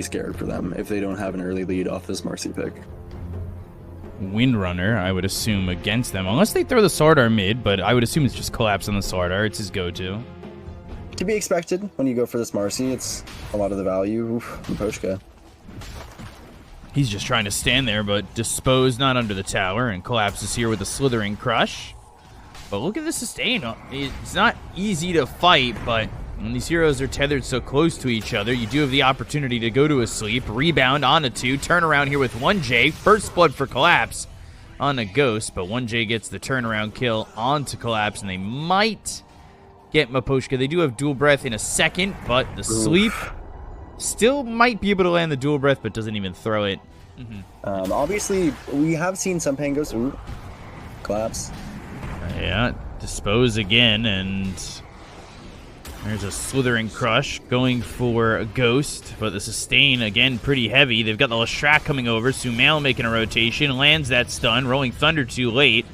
scared for them if they don't have an early lead off this Marcy pick. Windrunner, I would assume, against them. Unless they throw the Sardar mid, but I would assume it's just Collapse on the Sardar. It's his go-to. To be expected when you go for this Marcy, it's a lot of the value. From Poshka. He's just trying to stand there, but Dispose not under the tower, and Collapse is here with a Slithering Crush. But look at the sustain. It's not easy to fight, but when these heroes are tethered so close to each other, you do have the opportunity to go to a sleep, rebound on a 2, turn around here with 1J. First blood for Collapse on a Ghost, but 1J gets the turnaround kill onto Collapse, and they might get Miposhka. They do have Dual Breath in a second, but the sleep still might be able to land the Dual Breath, but doesn't even throw it. Obviously, we have seen some Pangos. Ooh, Collapse. Yeah, Dispose again, and there's a Slithering Crush going for a Ghost, but the sustain, again, pretty heavy. They've got the Leshrac coming over. Sumail making a rotation, lands that stun. Rolling Thunder too late.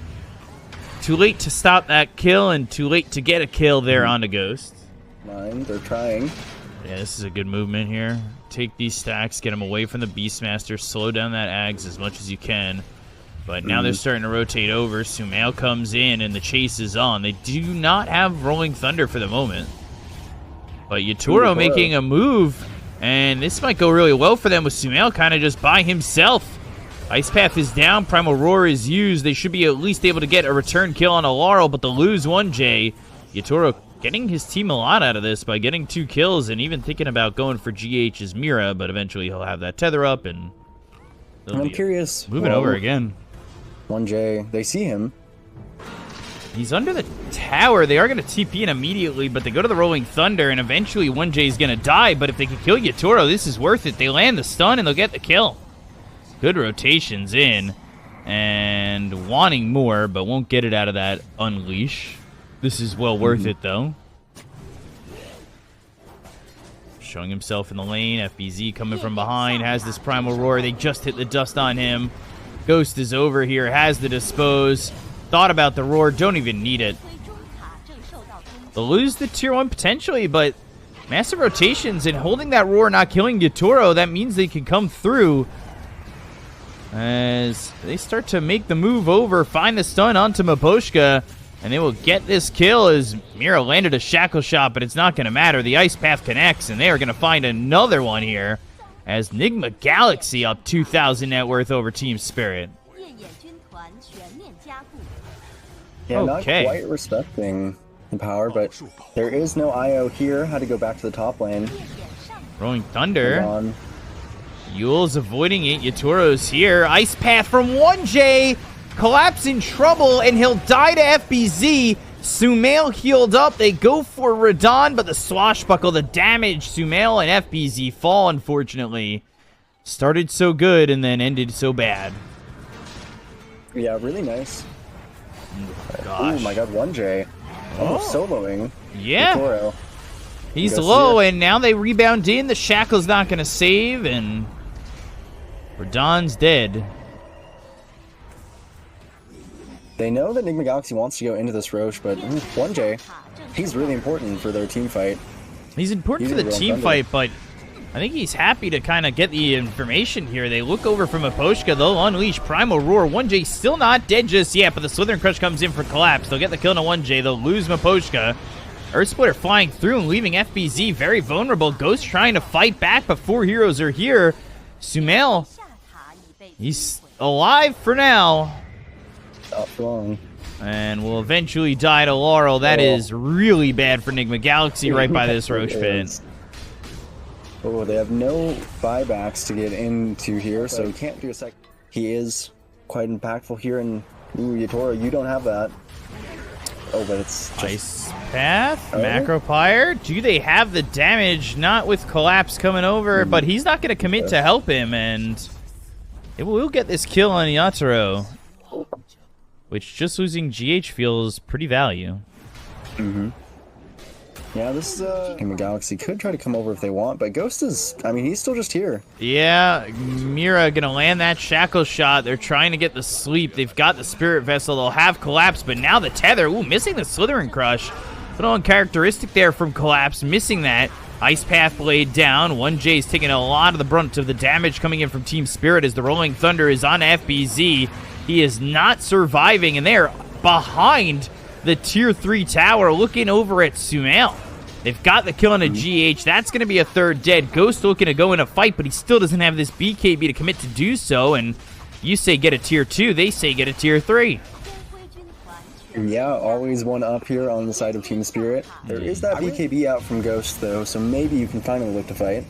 Too late to stop that kill, and too late to get a kill there on the Ghost. They're trying. Yeah, this is a good movement here. Take these stacks, get them away from the Beastmaster, slow down that Ags as much as you can. But now they're starting to rotate over. Sumail comes in, and the chase is on. They do not have Rolling Thunder for the moment. But Yatoro making a move, and this might go really well for them with Sumail kind of just by himself. Ice Path is down, Primal Roar is used. They should be at least able to get a return kill on a Laurel, but they'll lose 1J. Yatoro getting his team a lot out of this by getting 2 kills and even thinking about going for GH's Mira, but eventually he'll have that tether up, and I'm curious. Moving over again. 1J, they see him. He's under the tower. They are going to TP in immediately, but they go to the Rolling Thunder, and eventually 1J is going to die, but if they can kill Yatoro, this is worth it. They land the stun, and they'll get the kill. Good rotations in, and wanting more, but won't get it out of that Unleash. This is well worth it, though. Showing himself in the lane. FBZ coming from behind, has this Primal Roar. They just hit the dust on him. Ghost is over here, has the Dispose. Thought about the Roar, don't even need it. They'll lose the tier 1 potentially, but massive rotations and holding that Roar, not killing Yatoro, that means they can come through. As they start to make the move over, find the stun onto Miposhka, and they will get this kill as Mira landed a Shackle Shot, but it's not going to matter. The Ice Path connects, and they are going to find another one here as Nigma Galaxy up 2,000 net worth over Team Spirit. Yeah, not quite respecting the power, but there is no IO here. Had to go back to the top lane. Rolling Thunder. Yule's avoiding it. Yatoro's here. Ice Path from 1J. Collapse in trouble, and he'll die to FBZ. Sumail healed up. They go for Radon, but the swashbuckle, the damage. Sumail and FBZ fall, unfortunately. Started so good and then ended so bad. Yeah, really nice. Gosh. Oh my god, 1J. Soloing. Yeah. Yatoro. He's low, and now they rebound in. The Shackle's not going to save, and Radon's dead. They know that Nigma Galaxy wants to go into this Roche, but 1J, he's really important for their team fight. He's important for the team fight, but I think he's happy to kind of get the information here. They look over from Miposhka. They'll unleash Primal Roar. 1J still not dead just yet, but the Slithering Crush comes in for Collapse. They'll get the kill on 1J. They'll lose Miposhka. Earth Splitter flying through and leaving FBZ very vulnerable. Ghost trying to fight back, but 4 heroes are here. Sumail, he's alive for now. Not for long. And will eventually die to Laurel. That is really bad for Nigma Galaxy right by this Roche pit. Oh, they have no buybacks to get into here, so he can't do a sec. He is quite impactful here, and Yatoro, you don't have that. Oh, but it's just... Ice Path, Macro Pyre. Do they have the damage? Not with Collapse coming over, but he's not going to commit to help him, and it will get this kill on Yatoro, which just losing GH feels pretty value. Yeah, this Nigma Galaxy could try to come over if they want, but Ghost is, I mean, he's still just here. Yeah, Mira gonna land that Shackle Shot. They're trying to get the sleep. They've got the Spirit Vessel. They'll have Collapse, but now the Tether. Ooh, missing the Slithering Crush. Little uncharacteristic there from Collapse, missing that. Ice Path laid down. 1J's taking a lot of the brunt of the damage coming in from Team Spirit as the Rolling Thunder is on FBZ. He is not surviving, and they're behind the Tier 3 tower looking over at Sumail. They've got the kill on a GH. That's going to be a third dead. Ghost looking to go in a fight, but he still doesn't have this BKB to commit to do so, and you say get a Tier 2, they say get a Tier 3. Yeah, always one up here on the side of Team Spirit. There is that BKB out from Ghost, though, so maybe you can finally look to fight.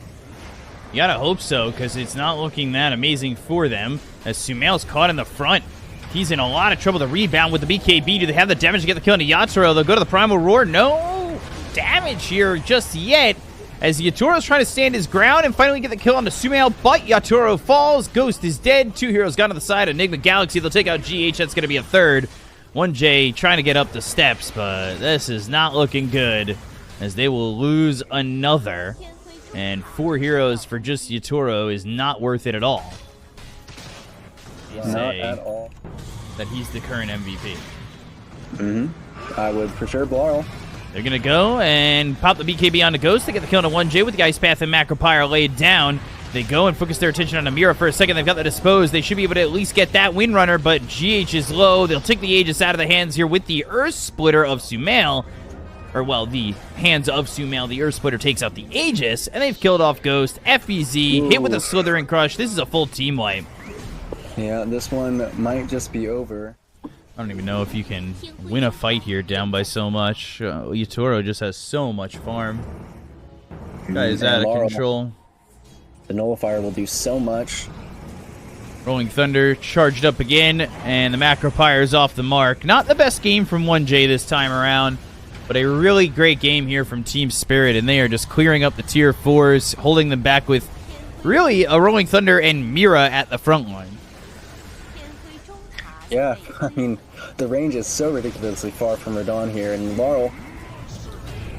You gotta hope so, because it's not looking that amazing for them, as Sumail's caught in the front. He's in a lot of trouble to rebound with the BKB. Do they have the damage to get the kill on Yatoro? They'll go to the Primal Roar. No damage here just yet, as Yatoro's trying to stand his ground and finally get the kill on the Sumail, but Yatoro falls. Ghost is dead. 2 heroes gone to the side of Nigma Galaxy. They'll take out GH. That's going to be a third. 1J trying to get up the steps, but this is not looking good, as they will lose another. And 4 heroes for just Yatoro is not worth it at all. Not at all. That he's the current MVP. I would for sure Blarl. They're going to go and pop the BKB onto Ghost. They get the kill on 1J with the Ice Path and Macropyre laid down. They go and focus their attention on Amira for a second. They've got the Dispose. They should be able to at least get that Windrunner, but GH is low. They'll take the Aegis out of the hands here with the Earth Splitter of Sumail. Or, well, the hands of Sumail. The Earth Splitter takes out the Aegis, and they've killed off Ghost. FBZ, hit with a Slithering Crush. This is a full team wipe. Yeah, this one might just be over. I don't even know if you can win a fight here down by so much. Yatoro just has so much farm. Guy is out of control. The Nullifier will do so much. Rolling Thunder charged up again, and the Macropyre is off the mark. Not the best game from 1J this time around, but a really great game here from Team Spirit, and they are just clearing up the Tier 4s, holding them back with really a Rolling Thunder and Mira at the front line. Yeah, I mean, the range is so ridiculously far from Radon here, and Laurel.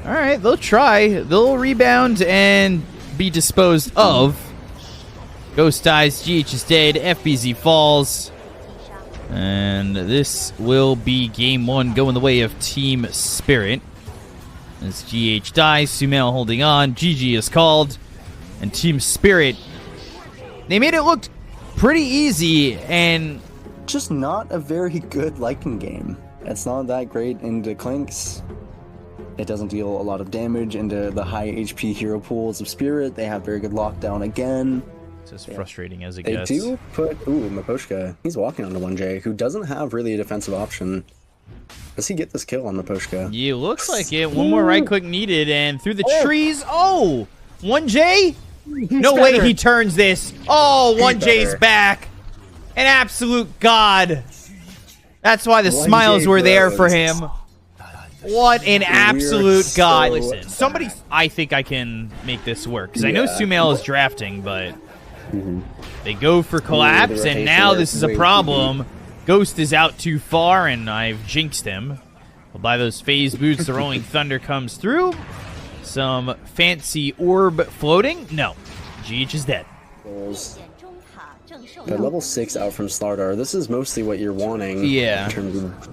All right, they'll try. They'll rebound and be disposed of. Ghost dies, GH is dead, FBZ falls. And this will be game 1 going the way of Team Spirit. As GH dies, Sumail holding on, GG is called. And Team Spirit, they made it look pretty easy and just not a very good Lycan game. It's not that great into Clinks. It doesn't deal a lot of damage into the high HP hero pools of Spirit. They have very good lockdown again. It's as frustrating as it They gets. do put... Ooh, Miposhka. He's walking onto 1J, who doesn't have really a defensive option. Does he get this kill on Miposhka? Yeah, looks like it. One more right click needed, and through the trees. Oh! 1J? No way he turns this. Oh, 1J's back. An absolute god. That's why the smiles were there for him. What an absolute god. Listen, somebody... I think I can make this work, because I know Sumail is drafting, but... They go for collapse, and now this is a problem. Ghost is out too far, and I've jinxed him. Well, by those phase boots, the Rolling Thunder comes through. Some fancy orb floating. No. GH is dead. The level 6 out from Slardar. This is mostly what you're wanting. Yeah. In terms of...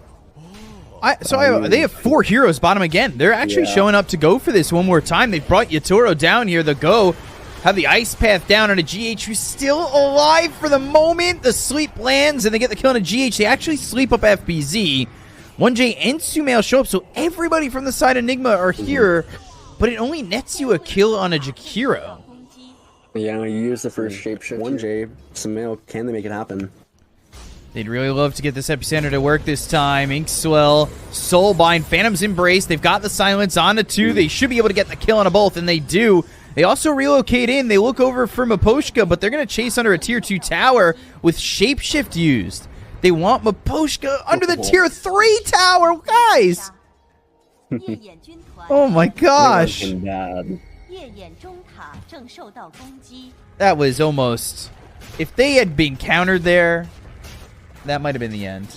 They have 4 heroes bottom again. They're actually showing up to go for this one more time. They've brought Yatoro down here. They'll go. Have the Ice Path down on a GH who's still alive for the moment. The sleep lands, and they get the kill on a GH. They actually sleep up FBZ. 1J and Sumail show up, so everybody from the side of Nigma are here, but it only nets you a kill on a Jakiro. Yeah, you use the first shapeshift. 1J, Sumail, can they make it happen? They'd really love to get this epicenter to work this time. Inkswell, Soulbind, Phantom's Embrace. They've got the silence on the 2. They should be able to get the kill on a both, and they do. They also relocate in. They look over for Miposhka, but they're going to chase under a Tier 2 tower with Shapeshift used. They want Miposhka under the Tier 3 tower, guys! Oh my gosh! That was almost... If they had been countered there, that might have been the end.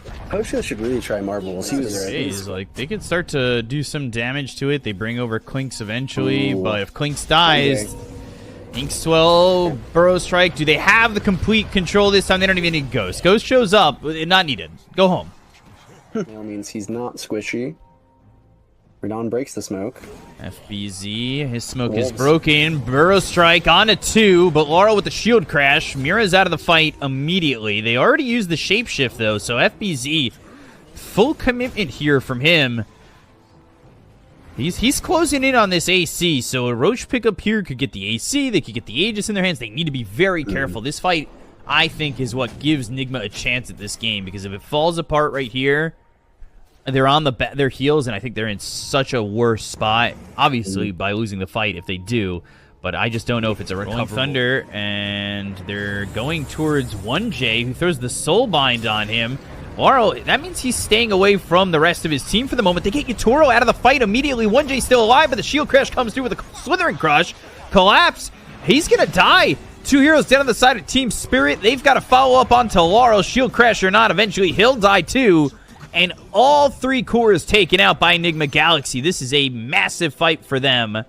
Miposhka should really try Marbles. He was Jeez, like, they could start to do some damage to it. They bring over Clinks eventually, but if Clinks dies... Inkswell, Burrow Strike. Do they have the complete control this time? They don't even need Ghost. Ghost shows up. Not needed. Go home. That means he's not squishy. Radon breaks the smoke. FBZ, his smoke is broken. Burrow Strike on a 2, but Laurel with the shield crash. Mira's out of the fight immediately. They already used the shapeshift, though, so FBZ, full commitment here from him. He's closing in on this AC, so a Roach pickup here could get the AC. They could get the Aegis in their hands. They need to be very careful. This fight, I think, is what gives Nigma a chance at this game, because if it falls apart right here, they're on their heels, and I think they're in such a worse spot, obviously, by losing the fight if they do. But I just don't know if it's a Rolling Thunder, and they're going towards 1J, who throws the Soulbind on him. Laurel, that means he's staying away from the rest of his team for the moment. They get Yatoro out of the fight immediately. 1J still alive, but the shield crash comes through with a Slithering Crush. Collapse. He's going to die. 2 heroes down on the side of Team Spirit. They've got to follow up onto Laurel. Shield crash or not, eventually he'll die too. And all 3 cores taken out by Nigma Galaxy. This is a massive fight for them.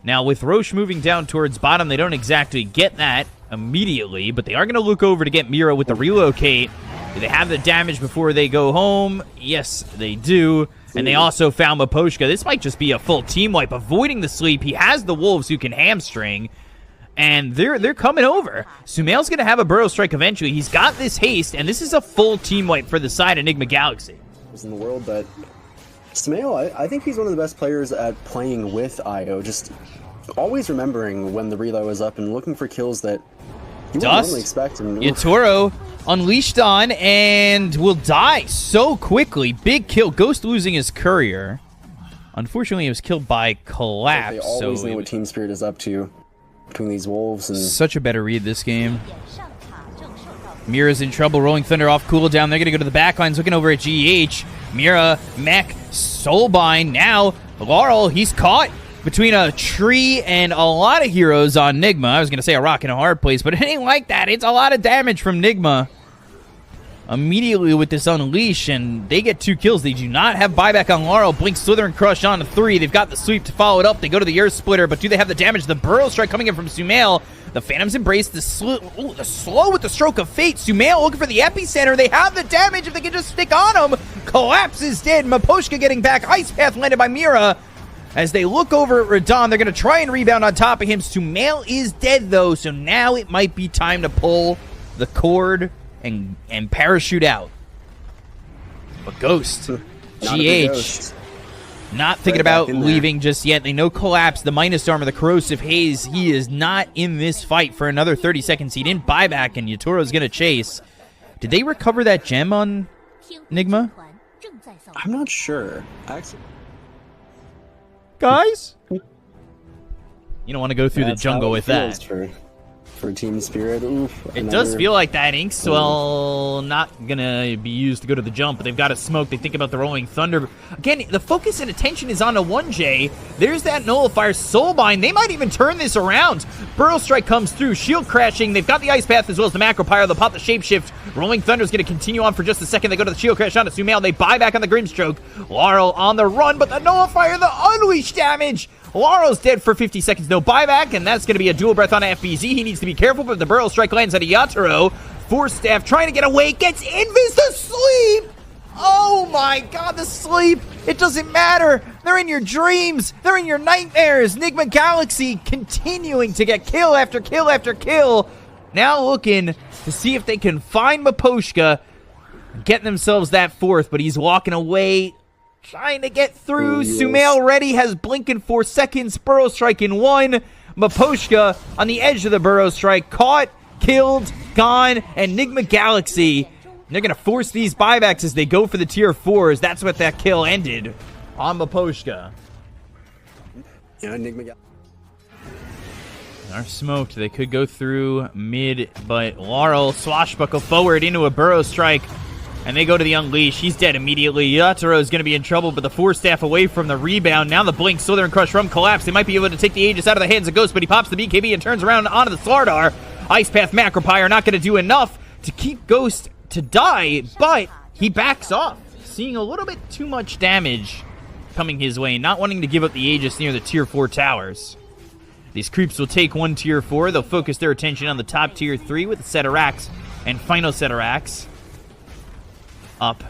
Now, with Roche moving down towards bottom, they don't exactly get that immediately, but they are going to look over to get Mira with the relocate. Do they have the damage before they go home? Yes, they do. And they also found Maposhka. This might just be a full team wipe, avoiding the sleep. He has the wolves who can hamstring. And they're coming over. Sumail's going to have a Burrow Strike eventually. He's got this haste, and this is a full team wipe for the side of Nigma Galaxy. In the world, but Sumail, I think he's one of the best players at playing with IO. Just always remembering when the reload is up and looking for kills that you wouldn't normally expect. Yatoro unleashed on and will die so quickly. Big kill. Ghost losing his courier. Unfortunately, he was killed by Collapse. They always know what Team Spirit is up to. Between these wolves and such a better read this game. Mira's in trouble. Rolling Thunder off cooldown. They're going to go to the backlines looking over at GH. Mira, Mech, Soulbind. Now, Laurel, he's caught between a tree and a lot of heroes on Nigma. I was going to say a rock in a hard place, but it ain't like that. It's a lot of damage from Nigma. Immediately with this unleash, and they get 2 kills. They do not have buyback on Laurel. Blink, Slithering Crush on to 3. They've got the sweep to follow it up. They go to the Earth Splitter, but do they have the damage? The Burrow Strike coming in from Sumail. The Phantoms embrace the slow with the Stroke of Fate. Sumail looking for the epicenter. They have the damage if they can just stick on him. Collapse is dead. Maposhka getting back. Ice Path landed by Mira. As they look over at Radon, they're going to try and rebound on top of him. Sumail is dead, though, so now it might be time to pull the cord and parachute out. But Ghost, GH, not thinking about leaving just yet. They know Collapse, the Minus Armor, the Corrosive Haze. He is not in this fight for another 30 seconds. He didn't buy back, and Yatoro's going to chase. Did they recover that gem on Nigma? I'm not sure. Actually, guys? You don't want to go through the jungle with that. For Team Spirit. Oof, it does feel like that. Inkswell not gonna be used to go to the jump, but they've got to smoke. They think about the Rolling Thunder. Again, the focus and attention is on a 1J. There's that Nullifier. Soulbind. They might even turn this around. Burrow Strike comes through. Shield crashing. They've got the Ice Path as well as the Macro Pyro. They'll pop the Shapeshift. Rolling Thunder's gonna continue on for just a second. They go to the Shield Crash onto Sumail. They buy back on the Grimstroke. Laurel on the run, but the Nullifier, the Unleash damage. Laurel's dead for 50 seconds, no buyback, and that's going to be a dual breath on FBZ. He needs to be careful, but the Burrow Strike lands at a Yatoro. Force Staff trying to get away, gets Invis to sleep! Oh my god, the sleep! It doesn't matter! They're in your dreams! They're in your nightmares! Nigma Galaxy continuing to get kill after kill after kill. Now looking to see if they can find Maposhka, get themselves that 4th, but he's walking away. Trying to get through. Yes. Sumail ready, has blink in 4 seconds. Burrow Strike in 1. Maposhka on the edge of the Burrow Strike. Caught, killed, gone, and Nigma Galaxy. They're going to force these buybacks as they go for the tier 4s. That's what that kill ended on Maposhka. Yeah, Nigma are smoked. They could go through mid, but Laurel swashbuckle forward into a Burrow Strike. And they go to the Unleash. He's dead immediately. Yatoro is going to be in trouble, but the Force Staff away from the rebound. Now the Blink, Slithering Crush from Collapse. They might be able to take the Aegis out of the hands of Ghost, but he pops the BKB and turns around onto the Slardar. Ice Path Macropyre not going to do enough to keep Ghost to die, but he backs off, seeing a little bit too much damage coming his way, not wanting to give up the Aegis near the tier 4 towers. These creeps will take 1 tier 4. They'll focus their attention on the top tier 3 with a set of racks and final set of racks. Up.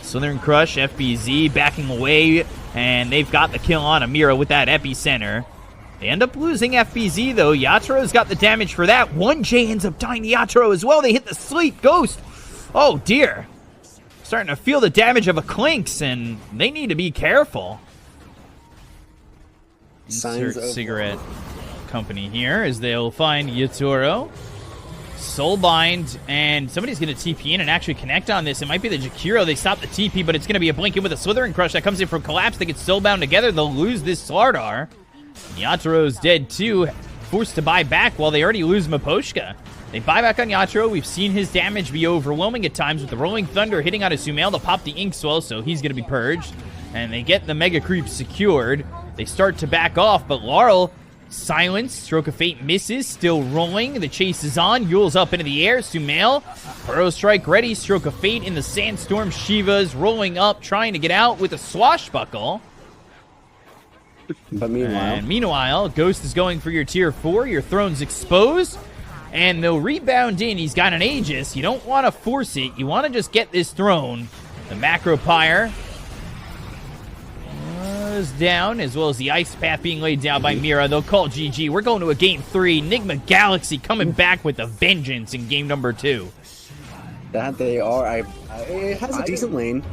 Slithering Crush, FBZ backing away And they've got the kill on Amira with that epicenter. They end up losing FBZ, though. Yaturo's got the damage for that. 1J ends up dying to Yaturo as well. They hit the sleep. Ghost. Oh, dear. Starting to feel the damage of a Clinks, and they need to be careful. Insert cigarette company here as they'll find Yatoro. Soulbind, and somebody's going to TP in and actually connect on this. It might be the Jakiro. They stop the TP, but it's going to be a blink in with a Slithering Crush that comes in from Collapse. They get Soulbound together. They'll lose this Slardar. Yaturo's dead too, forced to buy back while they already lose Miposhka. They buy back on Yaturo. We've seen his damage be overwhelming at times with the Rolling Thunder hitting on a Sumail. They'll pop the Inkswell, so he's going to be purged. And they get the Mega Creep secured. They start to back off, but Laurel silenced. Stroke of Fate misses, still rolling. The chase is on. Yule's up into the air. Sumail, Burrow Strike ready. Stroke of Fate in the Sandstorm. Shiva's rolling up, trying to get out with a Swashbuckle. But meanwhile, Ghost is going for your tier 4. Your throne's exposed. And they'll rebound in. He's got an Aegis. You don't want to force it. You want to just get this throne. The Macro Pyre is down, as well as the Ice Path being laid down by Mira. They'll call GG. We're going to a game 3. Nigma Galaxy coming back with a vengeance in game number 2. That they are. It has a decent lane,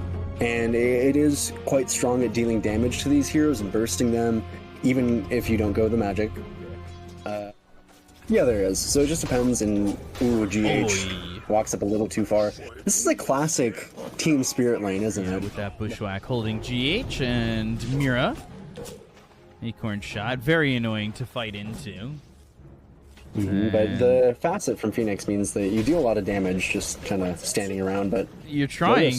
and it is quite strong at dealing damage to these heroes and bursting them, even if you don't go the magic. Yeah, there is. So it just depends, and GH walks up a little too far. This is a classic Team Spirit lane, isn't it? With that Bushwhack holding GH and Mira. Acorn shot. Very annoying to fight into. But the facet from Phoenix means that you do a lot of damage just kind of standing around, but... You're trying.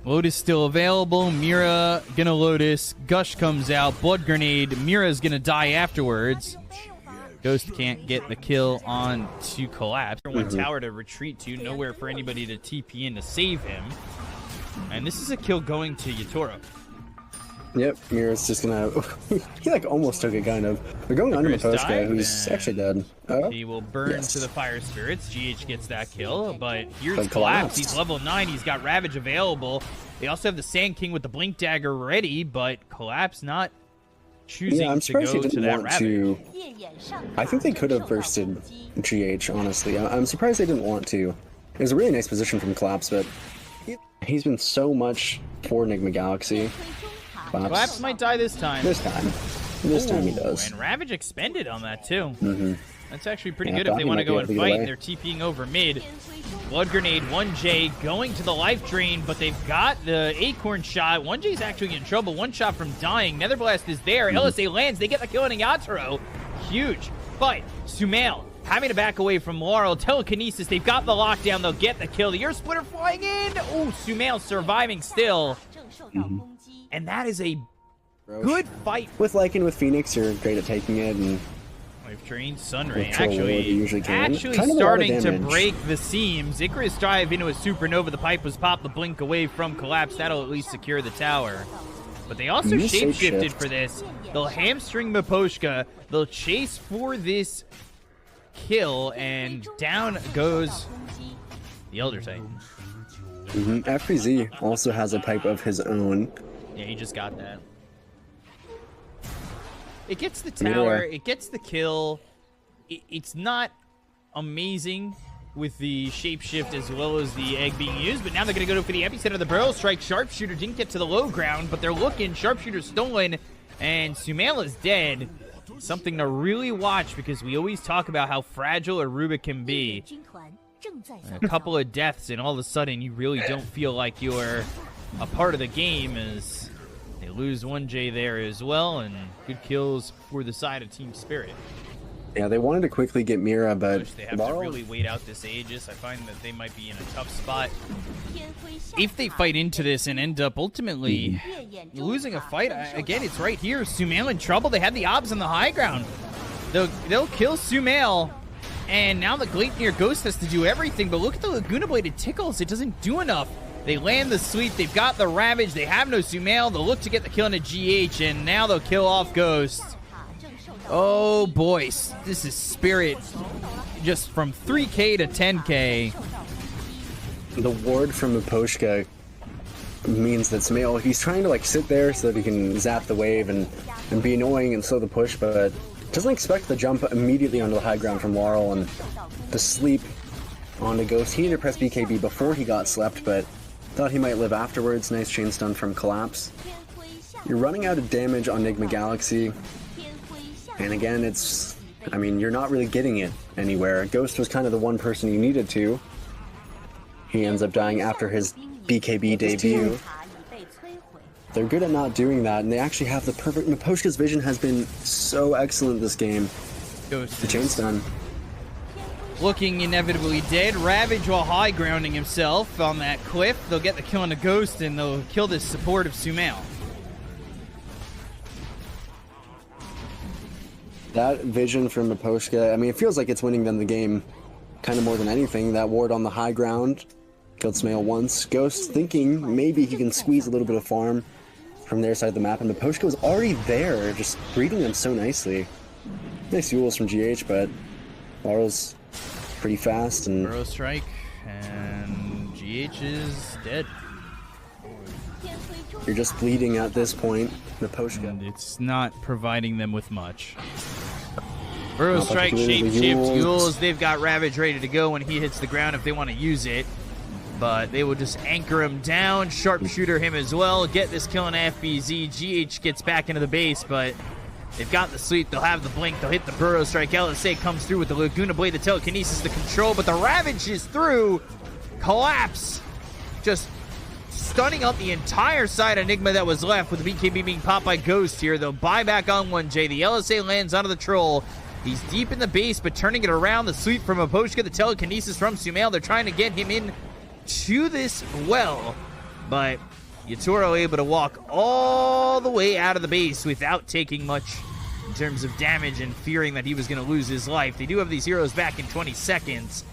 Lotus still available. Mira gonna Lotus. Gush comes out. Blood Grenade. Mira's gonna die afterwards. Ghost can't get the kill on to Collapse. One tower to retreat to. Nowhere for anybody to TP in to save him. And this is a kill going to Yatoro. Yep, Mira's just gonna... he like almost took it, kind of. They're going under Miposhka, who's actually dead. He will burn to the Fire Spirits. GH gets that kill, but here's Collapse. He's level 9. He's got Ravage available. They also have the Sand King with the Blink Dagger ready, but Collapse not choosing to go to that Ravage. I think they could have bursted GH, honestly. I'm surprised they didn't want to. It was a really nice position from Collapse, but he's been so much for Nigma Galaxy. Collapse might die this time. This time he does. And Ravage expended on that too. That's actually pretty good if they want to go and fight, and they're TPing over mid. Blood Grenade, 1J going to the life drain, but they've got the Acorn shot. 1J's actually in trouble. One shot from dying. Netherblast is there. LSA lands. They get the kill on Yatoro. Huge. But Sumail having to back away from Laurel. Telekinesis. They've got the lockdown. They'll get the kill. The Earth Splitter flying in. Oh, Sumail surviving still. And that is a good fight. With Lycan, with Phoenix, you're great at taking it, and Wave Train, Sunray actually starting to break the seams. Icarus drive into a supernova. The pipe was popped. The blink away from Collapse. That'll at least secure the tower. But they also shapeshifted for this. They'll hamstring Miposhka. They'll chase for this kill, and down goes the Elder Titan. FBZ also has a pipe of his own. Yeah, he just got that. It gets the tower, it gets the kill. It's not amazing with the shapeshift as well as the egg being used, but now they're going to go for the epicenter. The barrel strike. Sharpshooter didn't get to the low ground, but they're looking. Sharpshooter stolen, and Sumail is dead. Something to really watch, because we always talk about how fragile a Rubik can be. A couple of deaths, and all of a sudden you really don't feel like you're a part of the game, as they lose 1J there as well, and good kills for the side of Team Spirit. Yeah, they wanted to quickly get Mira, but they have to really wait out this Aegis. I find that they might be in a tough spot if they fight into this and end up ultimately losing a fight. Again, it's right here. Sumail in trouble. They had the obs on the high ground. They'll kill Sumail, and now the Gleipnir Ghost has to do everything, but look at the Laguna Blade. It tickles. It doesn't do enough. They land the sweep. They've got the Ravage. They have no Sumail. They'll look to get the kill into GH, and now they'll kill off Ghost. Oh, boys. This is Spirit just from 3K to 10K. The ward from Miposhka means that Sumail, he's trying to like sit there so that he can zap the wave and be annoying and slow the push, but doesn't expect the jump immediately onto the high ground from Laurel and the sleep onto Ghost. He needed to press BKB before he got slept, but thought he might live afterwards. Nice chain stun from Collapse. You're running out of damage on Nigma Galaxy, and again, I mean, you're not really getting it anywhere. Ghost was kind of the one person you needed to. He ends up dying after his BKB debut. They're good at not doing that, and they actually have the perfect... Miposhka's vision has been so excellent this game. Ghost the chain stun. Looking inevitably dead. Ravage while high grounding himself on that cliff. They'll get the kill on the Ghost, and they'll kill this support of Sumail. That vision from Miposhka, I mean, it feels like it's winning them the game kind of more than anything. That ward on the high ground killed Sumail once. Ghost thinking maybe he can squeeze a little bit of farm from their side of the map, and Miposhka was already there, just reading them so nicely. Nice duels from GH, but Laurel's pretty fast, and Burrow strike, and GH is dead. You're just bleeding at this point, Miposhka. And it's not providing them with much. Burrow Not strike, particularly shape, Yules. Yules. They've got Ravage ready to go when he hits the ground if they want to use it. But they will just anchor him down, sharpshooter him as well, get this kill on FBZ. GH gets back into the base, but they've got the sleep, they'll have the blink, they'll hit the Burrow strike. LSA comes through with the Laguna Blade, the telekinesis, the control, but the Ravage is through. Collapse. Just stunning out the entire side of Nigma that was left, with the BKB being popped by Ghost here. They'll buy back on 1J. The LSA lands onto the Troll. He's deep in the base, but turning it around. The sweep from Miposhka, the telekinesis from Sumail. They're trying to get him in to this well, but Yatoro able to walk all the way out of the base without taking much in terms of damage and fearing that he was going to lose his life. They do have these heroes back in 20 seconds,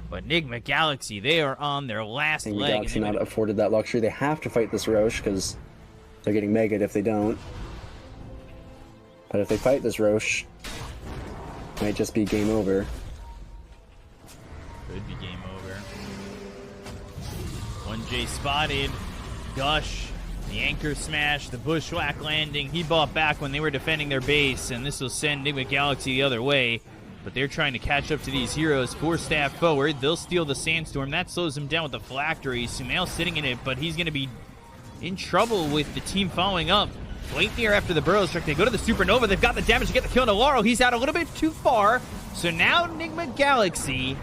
but Nigma Galaxy, they are on their last Nigma leg. Galaxy not afforded that luxury. They have to fight this Roche because they're getting megaed if they don't. But if they fight this Roche, it might just be game over. Could be game over. 1J spotted. Gush, the anchor smash, the bushwhack landing. He bought back when they were defending their base, and this will send Nigma Galaxy the other way. But they're trying to catch up to these heroes. 4 staff forward. They'll steal the Sandstorm. That slows him down with the phylactery. Sumail sitting in it, but he's going to be in trouble with the team following up. Blankneer after the Burrow strike. They go to the Supernova. They've got the damage to get the kill on Laurel. He's out a little bit too far. So now Nigma Galaxy,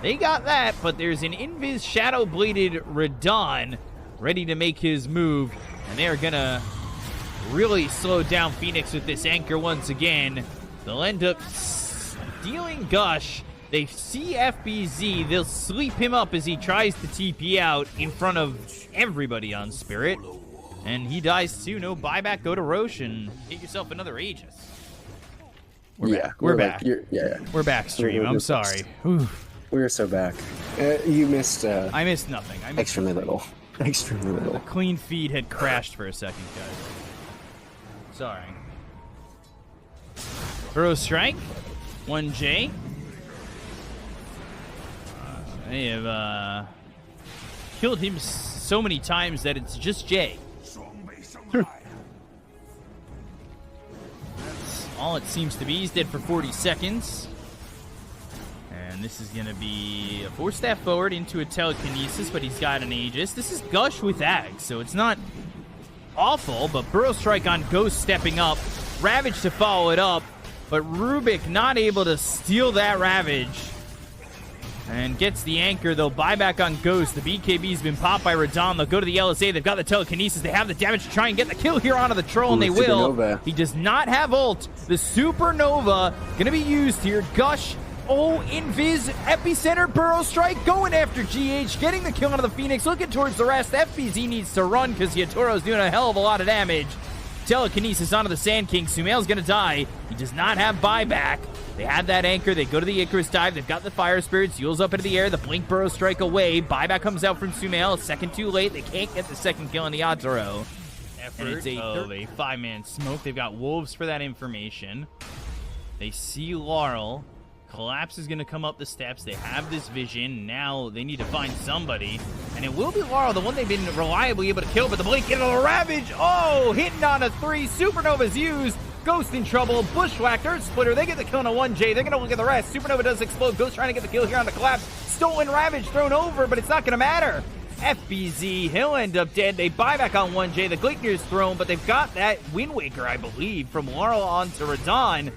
they got that, but there's an Invis Shadow-Bladed Radon ready to make his move, and they're going to really slow down Phoenix with this anchor once again. They'll end up stealing Gush. They see FBZ. They'll sleep him up as he tries to TP out in front of everybody on Spirit, and he dies too. No buyback. Go to Roche and get yourself another Aegis. We're back. We're back. We're back, stream. I'm sorry. We're so back. You missed... I missed nothing. I missed extremely little. Extremely little. The clean feed had crashed for a second, guys. Sorry. Burrow strike. 1J. They have killed him so many times that it's just J. That's all it seems to be. He's dead for 40 seconds. And this is going to be a 4-staff forward into a telekinesis, but he's got an Aegis. This is Gush with Ag, so it's not awful, but Burrow strike on Ghost stepping up. Ravage to follow it up, but Rubik not able to steal that Ravage. And gets the anchor. They'll buy back on Ghost. The BKB's been popped by Radon. They'll go to the LSA. They've got the telekinesis. They have the damage to try and get the kill here onto the Troll, and they will. Supernova. He does not have ult. The Supernova going to be used here. Gush, Invis, Epicenter, Burrow strike, going after GH, getting the kill onto the Phoenix, looking towards the rest. FBZ needs to run because Yatoro's doing a hell of a lot of damage. Telekinesis onto the Sand King. Sumail's going to die. He does not have buyback. They had that anchor. They go to the Icarus dive. They've got the Fire Spirits. Yules up into the air. The Blink Burrow strike away. Buyback comes out from Sumail. A second too late. They can't get the second kill on the Yatoro. And it's a 5-man smoke. They've got Wolves for that information. They see Laurel. Collapse is going to come up the steps. They have this vision. Now they need to find somebody. And it will be Laurel, the one they've been reliably able to kill. But the blink into the Ravage. Oh, hitting on a 3. Supernova's used. Ghost in trouble. Bushwhack, Earth Splitter. They get the kill on a 1J. They're going to look at the rest. Supernova does explode. Ghost trying to get the kill here on the Collapse. Stolen Ravage thrown over, but it's not going to matter. FBZ, he'll end up dead. They buy back on 1J. The Gleipnir's thrown, but they've got that Wind Waker, I believe, from Laurel on to Radon.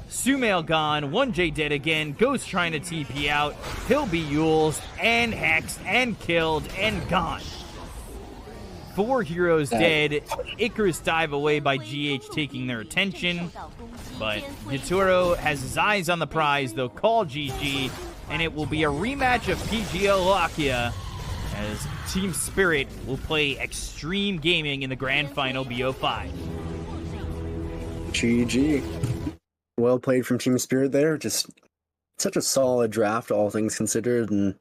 Sumail gone, 1J dead again, Ghost trying to TP out, he'll be Yules, and hexed, and killed, and gone. 4 heroes dead, Icarus dive away by GH taking their attention, but Yatoro has his eyes on the prize, they'll call GG, and it will be a rematch of PGL Lakia, as Team Spirit will play Extreme Gaming in the Grand Final BO5. GG. Well played from Team Spirit there. Just such a solid draft, all things considered, and